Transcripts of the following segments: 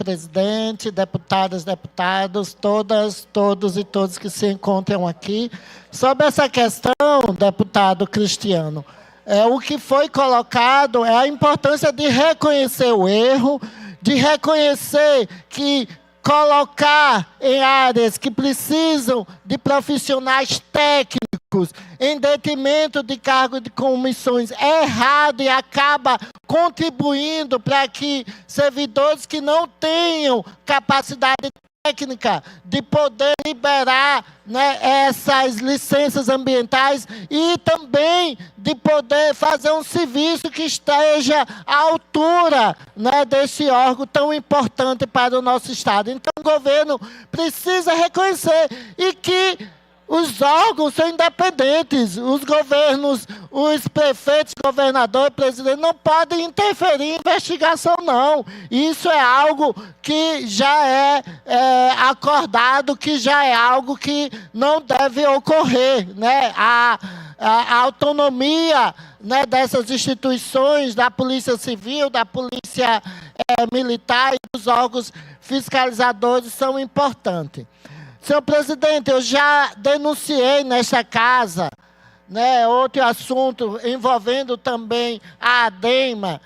presidente, deputadas, deputados, todas, todos e todos que se encontram aqui. Sobre essa questão, deputado Cristiano, o que foi colocado é a importância de reconhecer o erro, de reconhecer que colocar em áreas que precisam de profissionais técnicos em detrimento de cargos de comissões é errado e acaba contribuindo para que servidores que não tenham capacidade técnica de poder liberar, né, essas licenças ambientais e também de poder fazer um serviço que esteja à altura, né, desse órgão tão importante para o nosso Estado. Então, o governo precisa reconhecer e que os órgãos são independentes. Os governos, os prefeitos, governador, presidente, não podem interferir em investigação, não. Isso é algo que já é acordado, que já é algo que não deve ocorrer, né? A autonomia, né, dessas instituições, da Polícia Civil, da Polícia Militar e dos órgãos fiscalizadores são importantes. Senhor presidente, eu já denunciei nesta casa, né, outro assunto envolvendo também a ADEMA,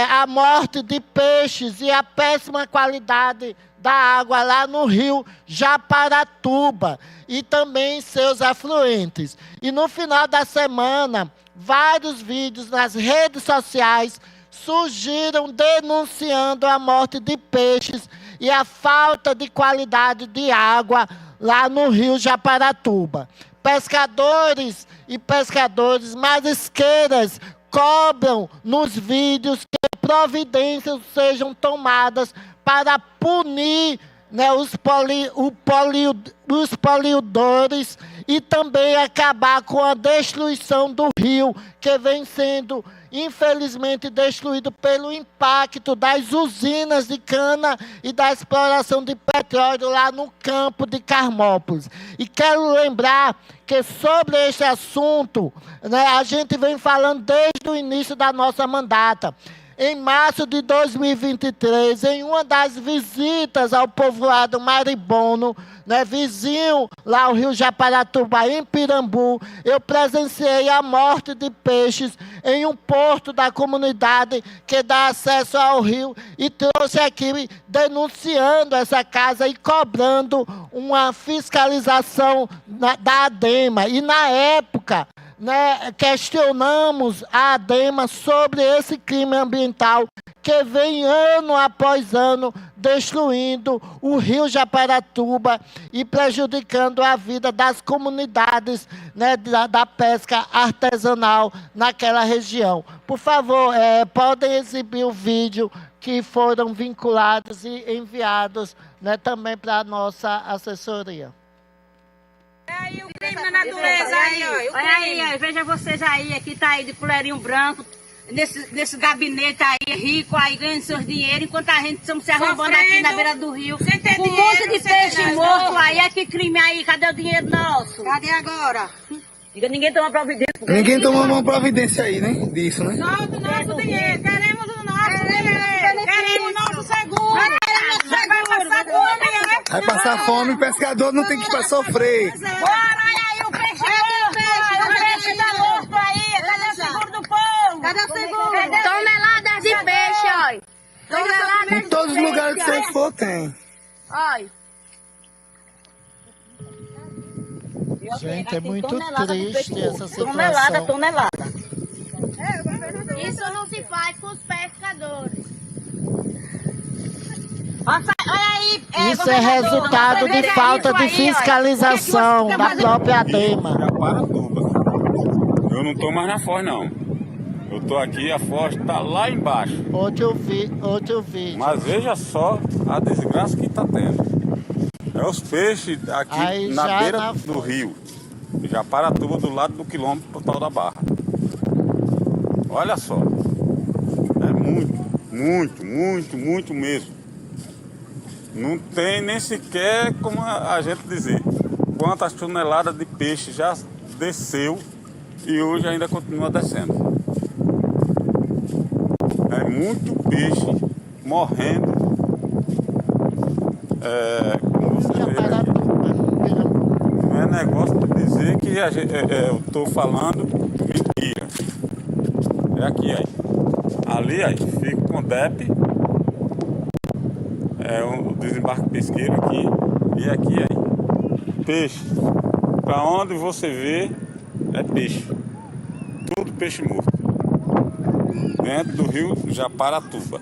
a morte de peixes e a péssima qualidade da água lá no rio Japaratuba e também seus afluentes. E no final da semana, vários vídeos nas redes sociais surgiram denunciando a morte de peixes e a falta de qualidade de água lá no rio Japaratuba. Pescadores e pescadores marisqueiras cobram nos vídeos que providências sejam tomadas para punir, né, os poluidores e também acabar com a destruição do rio, que vem sendo, infelizmente, destruído pelo impacto das usinas de cana e da exploração de petróleo lá no campo de Carmópolis. E quero lembrar que sobre este assunto, né, a gente vem falando desde o início da nossa mandata. Em março de 2023, em uma das visitas ao povoado Maribono, né, vizinho lá ao rio Japaratuba, em Pirambu, eu presenciei a morte de peixes em um porto da comunidade que dá acesso ao rio e trouxe aqui denunciando essa casa e cobrando uma fiscalização da ADEMA. E na época, né, questionamos a ADEMA sobre esse crime ambiental que vem ano após ano destruindo o rio Japaratuba e prejudicando a vida das comunidades, né, da pesca artesanal naquela região. Por favor, podem exibir o vídeo que foram vinculados e enviados, né, também para a nossa assessoria. É aí o crime na natureza, aí, ó. Olha aí, veja vocês aí, aqui tá aí de fuleirinho branco, nesse gabinete aí, rico, aí ganhando seus dinheiros, enquanto a gente estamos se arrombando aqui na beira do rio. Com um monte de peixe morto aí, que crime aí, cadê o dinheiro nosso? Cadê agora? Ninguém toma providência. Ninguém toma uma providência aí, né? Disso, né? Solta o nosso dinheiro, queremos o nosso dinheiro, queremos o nosso seguro. Vai passar fome, né? Vai passar fome, o pescador não tem que sofrer. Bora, olha aí o peixe morto, o peixe tá morto aí, cadê o seguro do povo? Cadê o seguro? Toneladas de peixe, olha. Toneladas Em todos os lugares que você for, tem. Olha. Gente, é muito triste essa situação. Tonelada. Isso não se faz com os pescadores. Olha aí, Isso é resultado de falta de fiscalização da própria ADEMA. Japaratuba. Eu não estou mais na foz, não. Eu estou aqui, a foz está lá embaixo. Outro vídeo. Mas veja só a desgraça que está tendo. É os peixes aqui aí na beira do rio. Japaratuba, do lado do quilômetro total da Barra. Olha só. É muito mesmo. Não tem nem sequer como a gente dizer quantas toneladas de peixe já desceu e hoje ainda continua descendo. É muito peixe morrendo como você vê aqui, não é negócio de dizer que eu estou falando mentira. É aqui, aí. Ali, aí, fica com o DEP, o desembarque pesqueiro aqui, e aqui, aí, peixe. Para onde você vê, é peixe. Tudo peixe morto. Dentro do rio Japaratuba.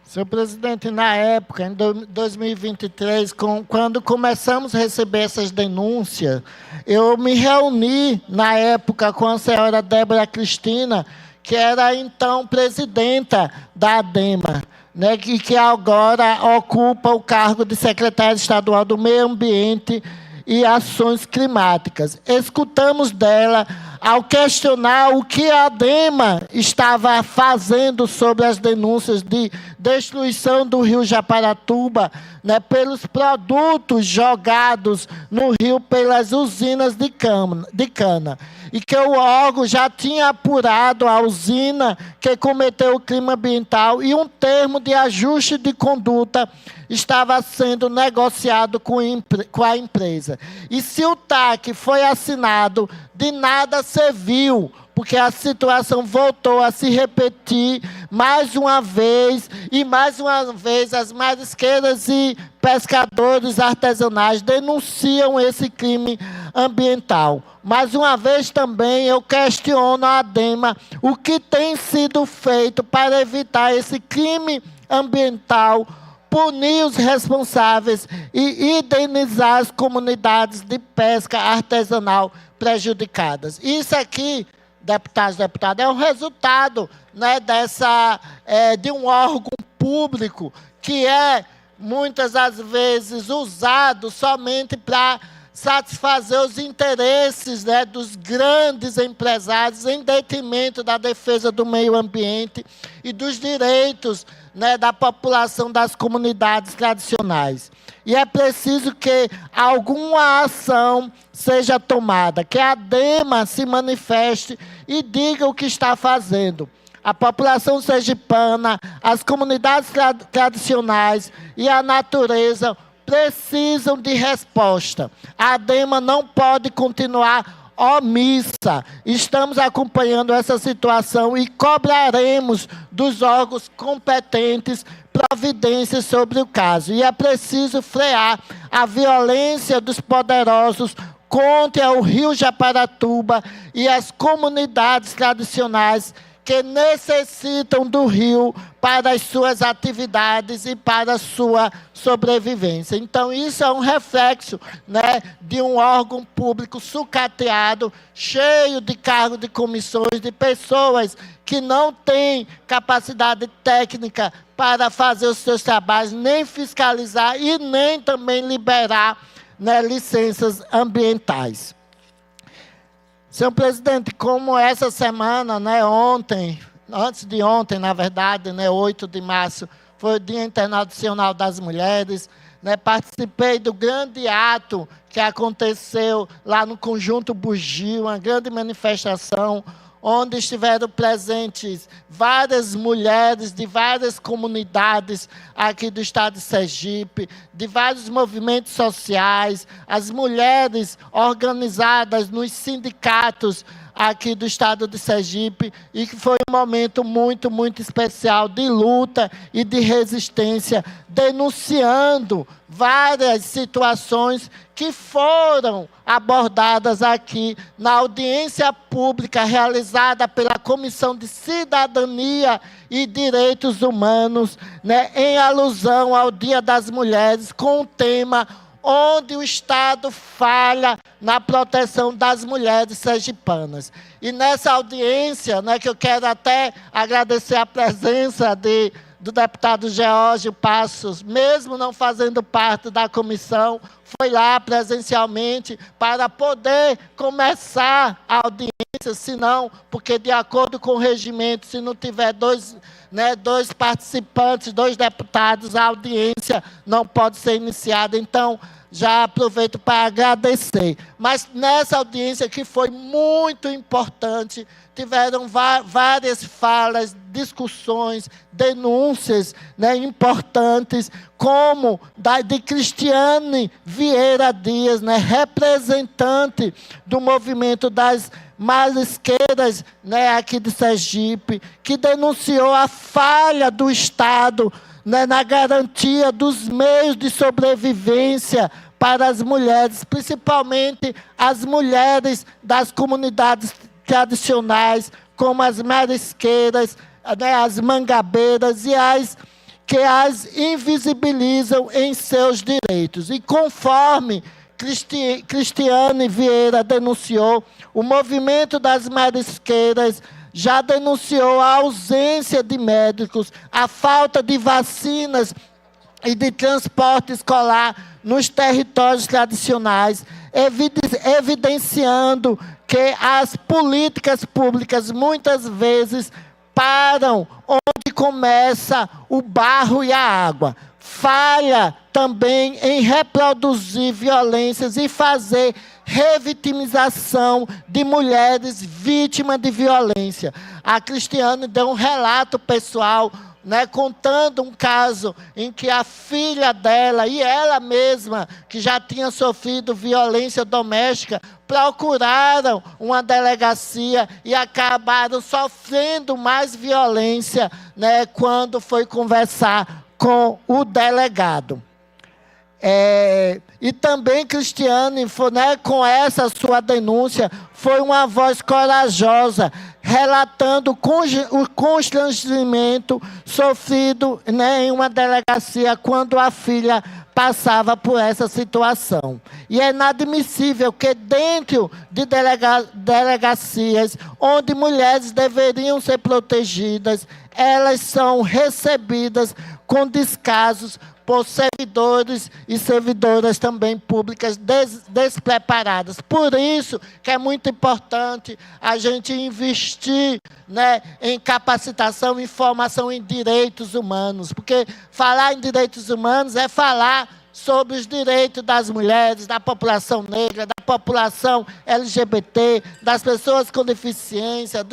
Senhor presidente, na época, em 2023, quando começamos a receber essas denúncias, eu me reuni, na época, com a senhora Débora Cristina, que era então presidenta da ADEMA, né, que agora ocupa o cargo de secretária estadual do Meio Ambiente e Ações Climáticas. Escutamos dela, ao questionar o que a ADEMA estava fazendo sobre as denúncias de destruição do rio Japaratuba, né, pelos produtos jogados no rio pelas usinas de cana. E que o órgão já tinha apurado a usina que cometeu o crime ambiental e um termo de ajuste de conduta estava sendo negociado com a empresa. E se o TAC foi assinado, de nada serviu, porque a situação voltou a se repetir mais uma vez, e mais uma vez as marisqueiras e pescadores artesanais denunciam esse crime ambiental. Mais uma vez também eu questiono a ADEMA o que tem sido feito para evitar esse crime ambiental, punir os responsáveis e indenizar as comunidades de pesca artesanal prejudicadas. Isso aqui, deputados e deputadas, é um resultado, né, de um órgão público que é, muitas das vezes, usado somente para satisfazer os interesses, né, dos grandes empresários em detrimento da defesa do meio ambiente e dos direitos, né, da população das comunidades tradicionais. E é preciso que alguma ação seja tomada, que a ADEMA se manifeste e diga o que está fazendo. A população sergipana, as comunidades tradicionais e a natureza precisam de resposta. A ADEMA não pode continuar omissa. Estamos acompanhando essa situação e cobraremos dos órgãos competentes providências sobre o caso. E é preciso frear a violência dos poderosos contra o rio Japaratuba e as comunidades tradicionais que necessitam do rio para as suas atividades e para a sua sobrevivência. Então, isso é um reflexo, né, de um órgão público sucateado, cheio de cargos de comissões, de pessoas que não têm capacidade técnica para fazer os seus trabalhos, nem fiscalizar e nem também liberar, né, licenças ambientais. Senhor presidente, como essa semana, né, antes de ontem, na verdade, né, 8 de março, foi o Dia Internacional das Mulheres, né, participei do grande ato que aconteceu lá no Conjunto Bugio, uma grande manifestação, onde estiveram presentes várias mulheres de várias comunidades aqui do estado de Sergipe, de vários movimentos sociais, as mulheres organizadas nos sindicatos aqui do estado de Sergipe, e que foi um momento muito, muito especial de luta e de resistência, denunciando várias situações que foram abordadas aqui na audiência pública realizada pela Comissão de Cidadania e Direitos Humanos, né, em alusão ao Dia das Mulheres, com o tema onde o Estado falha na proteção das mulheres sergipanas. E nessa audiência, né, que eu quero até agradecer a presença do deputado Geórgio Passos, mesmo não fazendo parte da comissão, foi lá presencialmente para poder começar a audiência, se não, porque de acordo com o regimento, se não tiver né, 2 participantes, 2 deputados, a audiência não pode ser iniciada. Então, já aproveito para agradecer. Mas nessa audiência, que foi muito importante, tiveram várias falas, discussões, denúncias, né, importantes, como de Cristiane Vieira Dias, né, representante do movimento das marisqueiras, né, aqui de Sergipe, que denunciou a falha do Estado, né, na garantia dos meios de sobrevivência para as mulheres, principalmente as mulheres das comunidades tradicionais, como as marisqueiras, né, as mangabeiras e as que as invisibilizam em seus direitos. E conforme Cristiane Vieira denunciou, o movimento das marisqueiras já denunciou a ausência de médicos, a falta de vacinas e de transporte escolar nos territórios tradicionais, evidenciando que as políticas públicas muitas vezes param onde começa o barro e a água. Falha também em reproduzir violências e fazer revitimização de mulheres vítimas de violência. A Cristiane deu um relato pessoal, né, contando um caso em que a filha dela e ela mesma, que já tinha sofrido violência doméstica, procuraram uma delegacia e acabaram sofrendo mais violência, né, quando foi conversar com o delegado. E também Cristiane, né, com essa sua denúncia, foi uma voz corajosa, relatando o constrangimento sofrido, né, em uma delegacia quando a filha passava por essa situação. E é inadmissível que dentro de delegacias onde mulheres deveriam ser protegidas, elas são recebidas com descasos por servidores e servidoras também públicas despreparadas. Por isso que é muito importante a gente investir, né, em capacitação e formação em direitos humanos, porque falar em direitos humanos é falar sobre os direitos das mulheres, da população negra, da população LGBT, das pessoas com deficiência,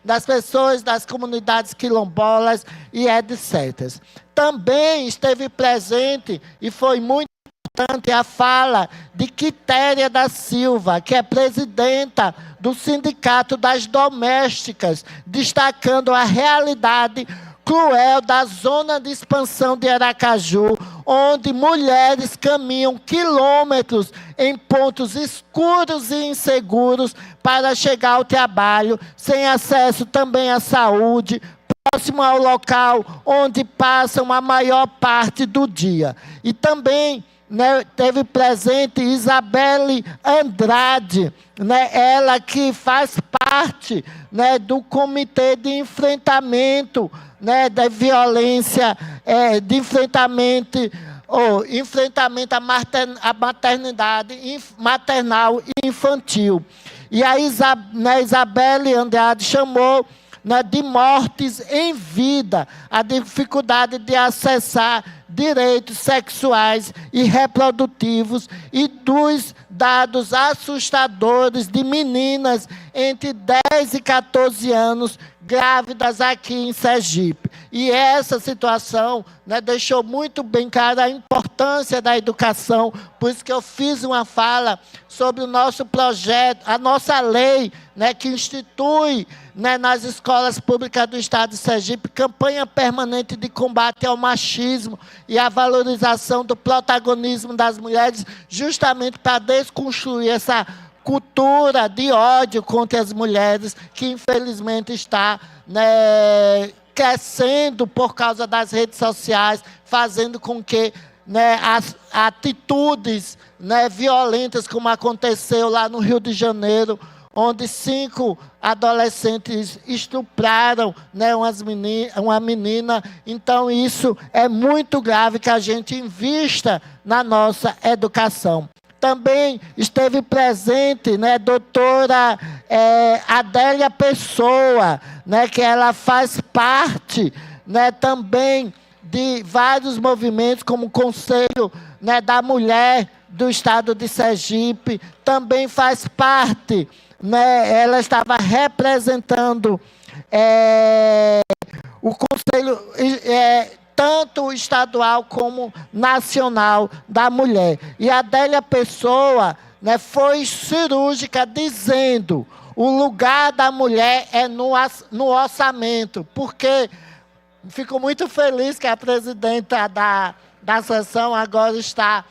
das pessoas das comunidades quilombolas e etc. Também esteve presente e foi muito importante a fala de Quitéria da Silva, que é presidenta do Sindicato das Domésticas, destacando a realidade cruel da zona de expansão de Aracaju, onde mulheres caminham quilômetros em pontos escuros e inseguros para chegar ao trabalho, sem acesso também à saúde, próximo ao local onde passam a maior parte do dia. E também, né, teve presente Isabelle Andrade, né, ela que faz parte, né, do Comitê de Enfrentamento, né, da Violência, de enfrentamento à maternidade maternal e infantil. E a Isabelle Andrade chamou, né, de mortes em vida, a dificuldade de acessar direitos sexuais e reprodutivos e dos dados assustadores de meninas entre 10 e 14 anos grávidas aqui em Sergipe. E essa situação, né, deixou muito bem clara a importância da educação, por isso que eu fiz uma fala sobre o nosso projeto, a nossa lei, né, que institui, né, nas escolas públicas do Estado de Sergipe, campanha permanente de combate ao machismo e a valorização do protagonismo das mulheres, justamente para desconstruir essa cultura de ódio contra as mulheres, que infelizmente está, né, crescendo por causa das redes sociais, fazendo com que, né, as atitudes, né, violentas, como aconteceu lá no Rio de Janeiro, onde 5 adolescentes estupraram, né, uma menina. Então, isso é muito grave, que a gente invista na nossa educação. Também esteve presente, né, doutora Adélia Pessoa, né, que ela faz parte, né, também de vários movimentos, como o Conselho, né, da Mulher do Estado de Sergipe, também faz parte, né, ela estava representando o Conselho tanto estadual como nacional da mulher. E a Adélia Pessoa, né, foi cirúrgica dizendo: o lugar da mulher é no orçamento, porque fico muito feliz que a presidenta da sessão agora está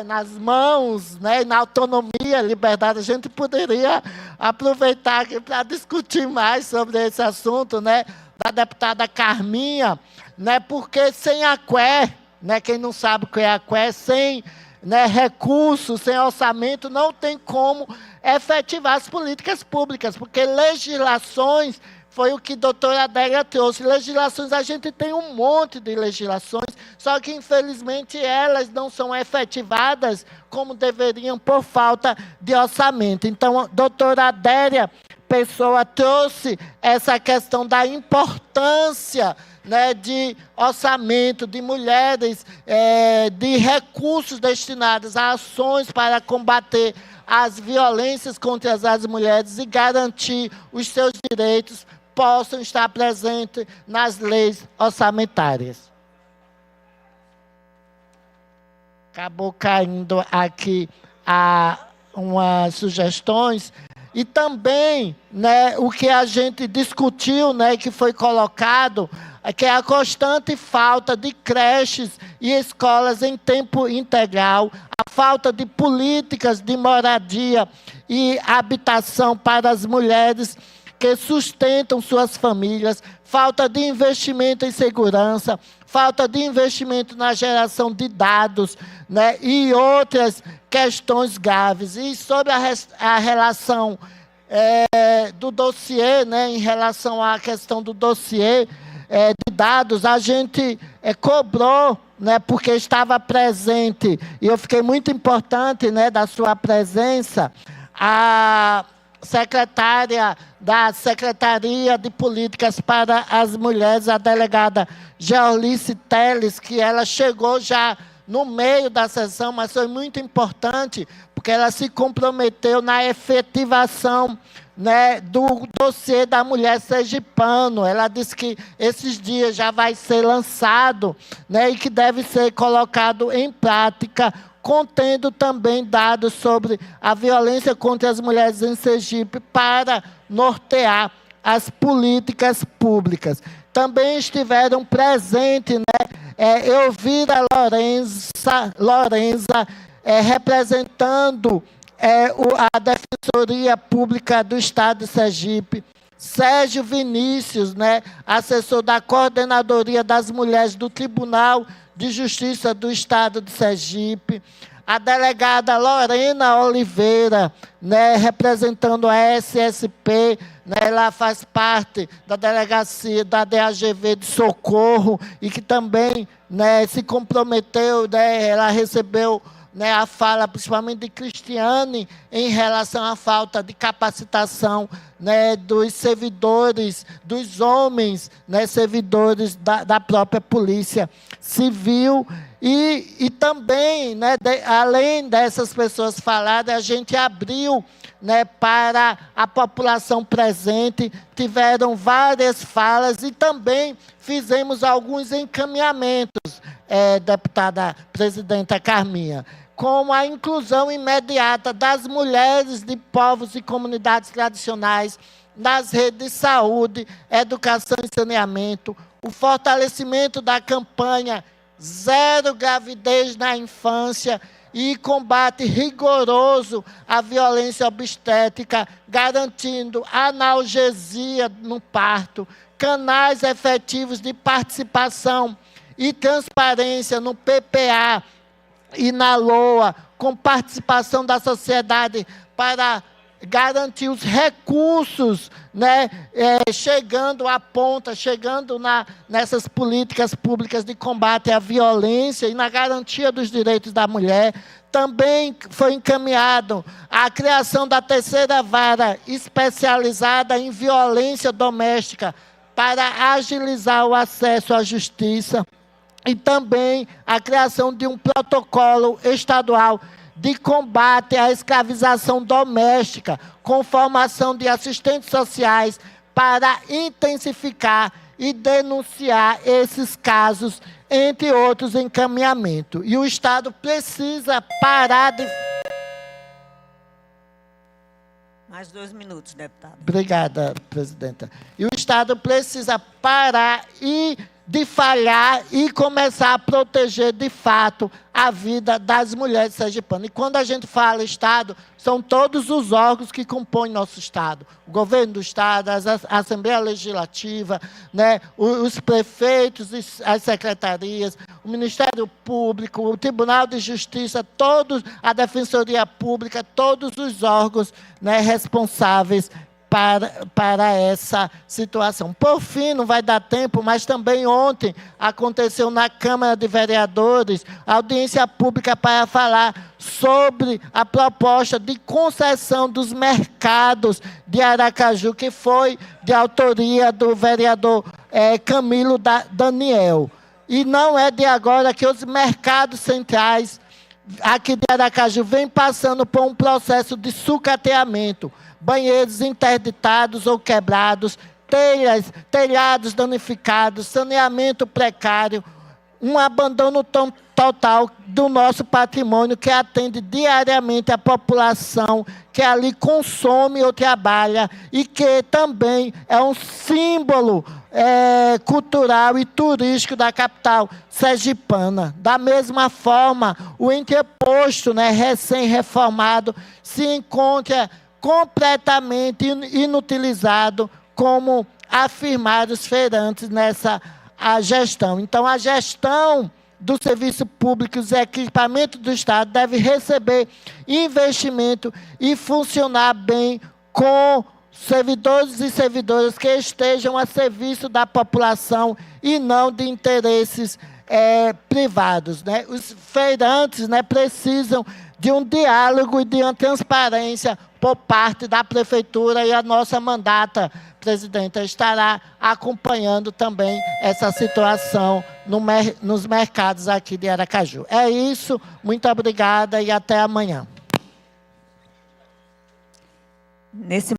nas mãos, né, na autonomia, liberdade. A gente poderia aproveitar para discutir mais sobre esse assunto, né, da deputada Carminha, né, porque sem a CUE, né, quem não sabe o que é a CUE, sem, né, recursos, sem orçamento, não tem como efetivar as políticas públicas, porque legislações, foi o que a doutora Adélia trouxe, legislações, a gente tem um monte de legislações, só que infelizmente elas não são efetivadas como deveriam por falta de orçamento. Então, a doutora Adélia Pessoa trouxe essa questão da importância, né, de orçamento, de mulheres, de recursos destinados a ações para combater as violências contra as mulheres e garantir os seus direitos possam estar presentes nas leis orçamentárias. Acabou caindo aqui umas sugestões. E também, né, o que a gente discutiu, né, que foi colocado, que é a constante falta de creches e escolas em tempo integral, a falta de políticas de moradia e habitação para as mulheres que sustentam suas famílias, falta de investimento em segurança, falta de investimento na geração de dados, né, e outras questões graves. E sobre a relação do dossiê, né, em relação à questão do dossiê de dados, a gente cobrou, né, porque estava presente, e eu fiquei muito importante, né, da sua presença, a secretária da Secretaria de Políticas para as Mulheres, a delegada Georlice Teles, que ela chegou já no meio da sessão, mas foi muito importante, porque ela se comprometeu na efetivação, né, do dossiê da mulher sergipano. Ela disse que esses dias já vai ser lançado, né, e que deve ser colocado em prática, contendo também dados sobre a violência contra as mulheres em Sergipe para nortear as políticas públicas. Também estiveram presentes, né, Elvira Lorenza, representando a Defensoria Pública do Estado de Sergipe, Sérgio Vinícius, né, assessor da Coordenadoria das Mulheres do Tribunal de Justiça do Estado de Sergipe, a delegada Lorena Oliveira, né, representando a SSP, né, ela faz parte da delegacia da DAGV de Socorro e que também, né, se comprometeu, né, ela recebeu, né, a fala principalmente de Cristiane em relação à falta de capacitação, né, dos servidores, dos homens, né, servidores da própria Polícia Civil. E também, né, além dessas pessoas falarem, a gente abriu, né, para a população presente, tiveram várias falas e também fizemos alguns encaminhamentos, deputada presidenta Carminha, como a inclusão imediata das mulheres de povos e comunidades tradicionais nas redes de saúde, educação e saneamento, o fortalecimento da campanha Zero Gravidez na Infância e combate rigoroso à violência obstétrica, garantindo analgesia no parto, canais efetivos de participação e transparência no PPA e na LOA, com participação da sociedade para garantir os recursos, né, chegando à ponta, chegando nessas políticas públicas de combate à violência e na garantia dos direitos da mulher. Também foi encaminhado a criação da terceira vara especializada em violência doméstica, para agilizar o acesso à justiça e também a criação de um protocolo estadual de combate à escravização doméstica, com formação de assistentes sociais para intensificar e denunciar esses casos, entre outros encaminhamentos. E o Estado precisa parar de... Mais 2 minutos, deputado. Obrigada, presidenta. E o Estado precisa parar de falhar e começar a proteger, de fato, a vida das mulheres sergipanas. E quando a gente fala Estado, são todos os órgãos que compõem nosso Estado. O governo do Estado, a Assembleia Legislativa, né, os prefeitos, as secretarias, o Ministério Público, o Tribunal de Justiça, todos, a Defensoria Pública, todos os órgãos, né, responsáveis para essa situação. Por fim, não vai dar tempo, mas também ontem aconteceu na Câmara de Vereadores a audiência pública para falar sobre a proposta de concessão dos mercados de Aracaju, que foi de autoria do vereador Camilo Daniel. E não é de agora que os mercados centrais aqui de Aracaju vêm passando por um processo de sucateamento. Banheiros interditados ou quebrados, telhados danificados, saneamento precário, um abandono total do nosso patrimônio que atende diariamente a população que ali consome ou trabalha e que também é um símbolo cultural e turístico da capital sergipana. Da mesma forma, o entreposto, né, recém-reformado se encontra completamente inutilizado, como afirmaram os feirantes nessa gestão. Então, a gestão do serviço público e os equipamentos do Estado deve receber investimento e funcionar bem com servidores e servidoras que estejam a serviço da população e não de interesses privados, né? Os feirantes, né, precisam de um diálogo e de uma transparência por parte da Prefeitura, e a nossa mandata, presidenta, estará acompanhando também essa situação nos mercados aqui de Aracaju. É isso, muito obrigada e até amanhã. Nesse